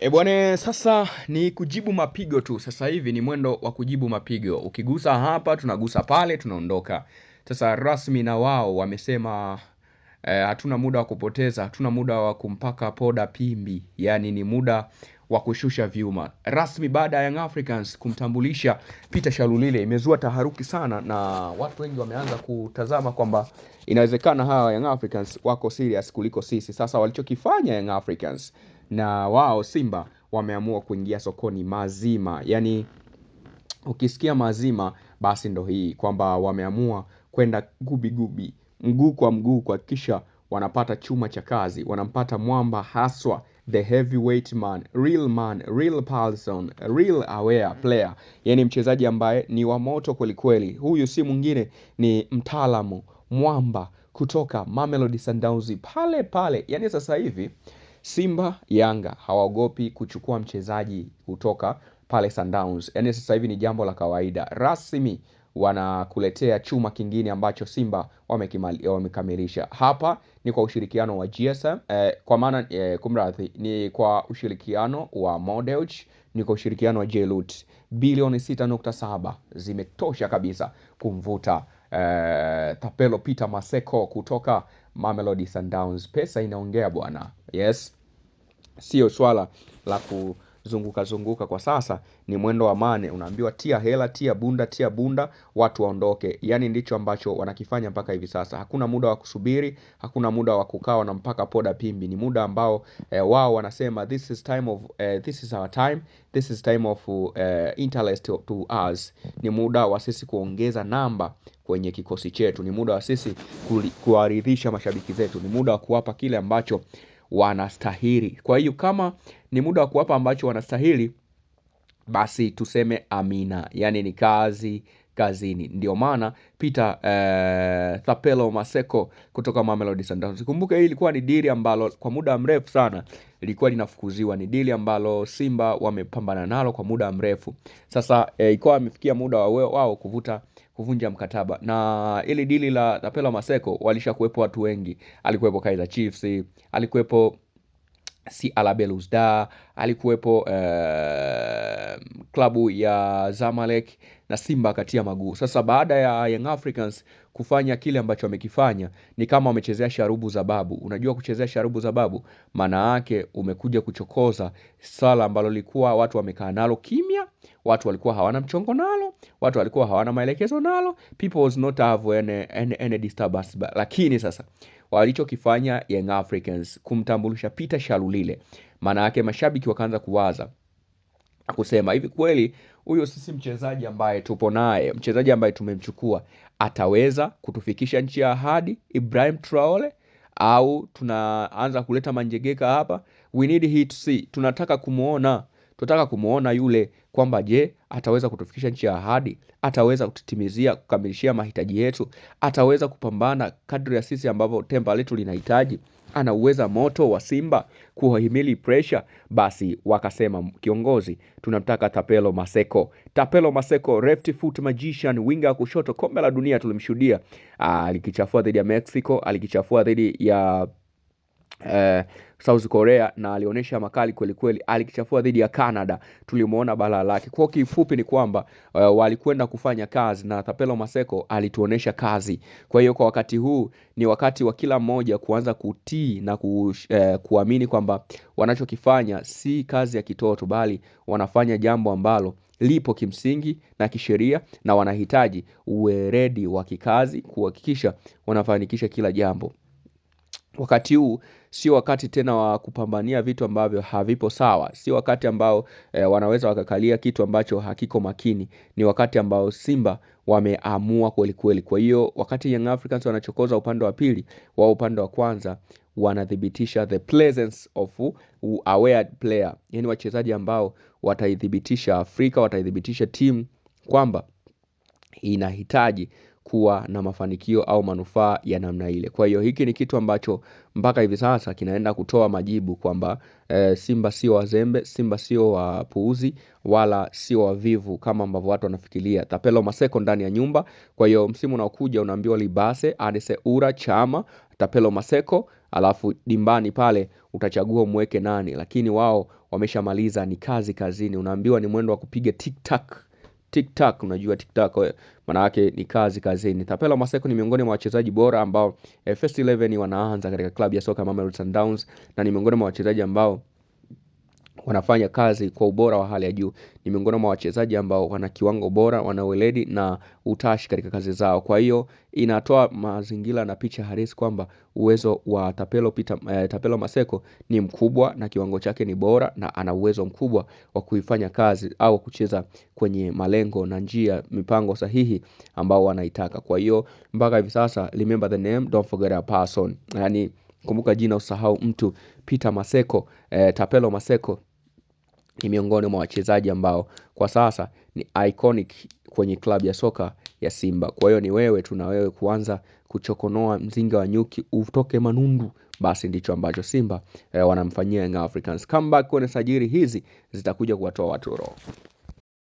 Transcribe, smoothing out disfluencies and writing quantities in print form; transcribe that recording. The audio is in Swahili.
Bwana, sasa ni kujibu mapigo tu. Sasa hivi ni mwendo wa kujibu mapigo. Ukigusa hapa, tunagusa pale, tunaondoka. Sasa rasmi na wao wamesema hatuna muda wa kupoteza, hatuna muda wa kumpaka poda pimbi. Yaani ni muda wa kushusha vyuma. Rasmi baada ya Young Africans kumtambulisha Peter Shalulile imezua taharuki sana, na watu wengi wameanza kutazama kwamba inawezekana hawa Young Africans wako serious kuliko sisi. Sasa walichokifanya Young Africans na wao Simba wameamua kuingia sokoni mazima. Yaani ukisikia mazima basi ndo hii kwamba wameamua kwenda gubi gubi, mguu kwa mguu, kuhakikisha wanapata chuma cha kazi, wanampata mwamba haswa, the heavyweight man, real person, real aware player. Yaani mchezaji ambaye ni wa moto kweli kweli. Huyu si mwingine, ni mtaalamu mwamba kutoka Mamelodi Sundowns pale pale. Yaani sasa hivi Simba Yanga hawaogopi kuchukua mchezaji kutoka pale Sundowns. Yaani sasa hivi ni jambo la kawaida. Rasmi wanakuletea chuma kingine ambacho Simba wamekamilisha. Hapa ni kwa ushirikiano wa GSM, kwa maana kumradhi, ni kwa ushirikiano wa Model, ni kwa ushirikiano wa J-Loot. Bilioni 6.7 zimetosha kabisa kumvuta Tapelo Peter Maseko kutoka Mamelodi Sundowns. Pesa inaongea bwana. Yes. Sio swala la kuzunguka kwa sasa, ni mwendo wa mane. Unaambiwa tia hela, tia bunda, watu waondoke. Yaani ndicho ambacho wanakifanya mpaka hivi sasa. Hakuna muda wa kusubiri, hakuna muda wa kukaa na mpaka poda pimbi. Ni muda ambao wao wanasema this is our time, this is time of interest to us. Ni muda wa sisi kuongeza namba kwenye kikosi chetu. Ni muda wa sisi kuwaridhisha mashabiki zetu. Ni muda wa kuwapa kile ambacho wanastahili. Kwa hiyo kama ni muda wa kuwapa ambacho wanastahili, basi tuseme amina. Yaani ni kazini. Ndio maana Peter Thapelo Maseko kutoka Mamelodi Sundowns. Kumbuka hii ilikuwa ni dili ambalo kwa muda mrefu sana ilikuwa linafukuziwa. Ni dili ambalo Simba wamepambana nalo kwa muda mrefu. Sasa ilikuwa imefikia muda wao kuvunja mkataba. Na ili dili la Thapelo Maseko walishakuwepo watu wengi. Alikuwepo Kaizer Chiefs, alikuwepo si Alabeluzda, alikuwepo klabu ya Zamalek, na Simba katia maguu. Sasa baada ya Young Africans kufanya kile ambacho wamekifanya, ni kama wamechezea sharubu za babu. Unajua kuchezea sharubu za babu maana yake umekuja kuchokoza swala ambalo lilikuwa watu wamekaa nalo kimya, watu walikuwa hawana mchongo nalo, watu walikuwa hawana maelekezo nalo, people was not have any disturbance. Lakini sasa walichokifanya Young Africans kumtambulisha Peter Shalulile, maana yake mashabiki wakaanza kuwaza kusema hivi, kweli huyo sisi mchezaji ambaye tupo naye, mchezaji ambaye tumemchukua, ataweza kutufikisha nchi ya ahadi, Ibrahim Traore, au tunaanza kuleta manjegeka hapa? We need him to see. Tunataka kumuona yule kwamba je, ataweza kutufikisha nchi ya ahadi, ataweza kututimizia, kukamilishia mahitaji yetu, ataweza kupambana kadri ya sisi ambavyo tempa letu linahitaji, ana uweza moto wa Simba kuhimili pressure. Basi wakasema kiongozi, tunamtaka Tapelo Maseko, left foot magician, winga kushoto. Kombe la dunia tulimshuhudia alikichafua dhidi ya Mexico, alikichafua dhidi ya South Korea, na alionyesha makali kweli kweli. Alikichafua dhidi ya Canada, tulimuona balaa lake. Kwa kifupi ni kwamba walikwenda kufanya kazi, na Tapelo Maseko alituonesha kazi. Kwa hiyo kwa wakati huu ni wakati wa kila mmoja kuanza kutii na kuamini kwamba wanachokifanya si kazi ya kitoto, bali wanafanya jambo ambalo lipo kimsingi na kisheria, na wanahitaji uweredi wa kikazi kuhakikisha wanafanikisha kila jambo. Wakati huu sio wakati tena wa kupambania vitu ambavyo havipo sawa. Sio wakati ambao wanaweza wakakalia kitu ambacho hakiko makini. Ni wakati ambao Simba wameamua kweli kweli. Kwa hiyo wakati Young Africans wanachokoza upande wa pili, wao upande wa kwanza wanathibitisha the presence of aware player. Yaani wachezaji ambao wataithibitisha Afrika, wataithibitisha timu kwamba inahitaji kuwa na mafanikio au manufaa ya namna ile. Kwa hiyo hiki ni kitu ambacho mpaka hivi sasa kinaenda kutoa majibu kwamba Simba sio wazembe, Simba sio wapuuzi, wala sio wavivu kama ambavyo watu wanafikiria. Tapelo Maseko ndani ya nyumba. Kwa hiyo msimu unaokuja unaambiwa Libase, Adese Ura, Chama, Tapelo Maseko, alafu dimbani pale utachagua mweke nani, lakini wao wameshamaliza, ni kazi kazini. Unaambiwa ni mwendo wa kupiga TikTok, unajua TikTok maana yake ni kazi kazini. Tapelo Maseko ni miongoni mwa wachezaji bora ambao first 11 wanaanza katika klabu ya soka Mamelodi Sundowns, na ni miongoni mwa wachezaji ambao wanafanya kazi kwa ubora wa hali ya juu. Ni miongoni mwa wachezaji ambao wana kiwango bora, wana weledi na utashi katika kazi zao. Kwa hiyo inatoa mazingira na picha halisi kwamba uwezo wa Tapelo Maseko ni mkubwa na kiwango chake ni bora, na ana uwezo mkubwa wa kuifanya kazi au kucheza kwenye malengo na njia, mipango sahihi ambao wanaitaka. Kwa hiyo mpaka hivi sasa, remember the name, don't forget a person. Yani kumbuka jina, usahau mtu. Peter Maseko, Tapelo Maseko ni miongoni mwa wachezaji ambao kwa sasa ni iconic kwenye klabu ya soka ya Simba. Kwa hiyo ni wewe tu na wewe kuanza kuchokonoa mzinga wa nyuki utoke manundu, basi ndicho ambacho Simba wanamfanyia Young Africans. Comeback kwenye sajili hizi zitakuja kuwatoa watu roho.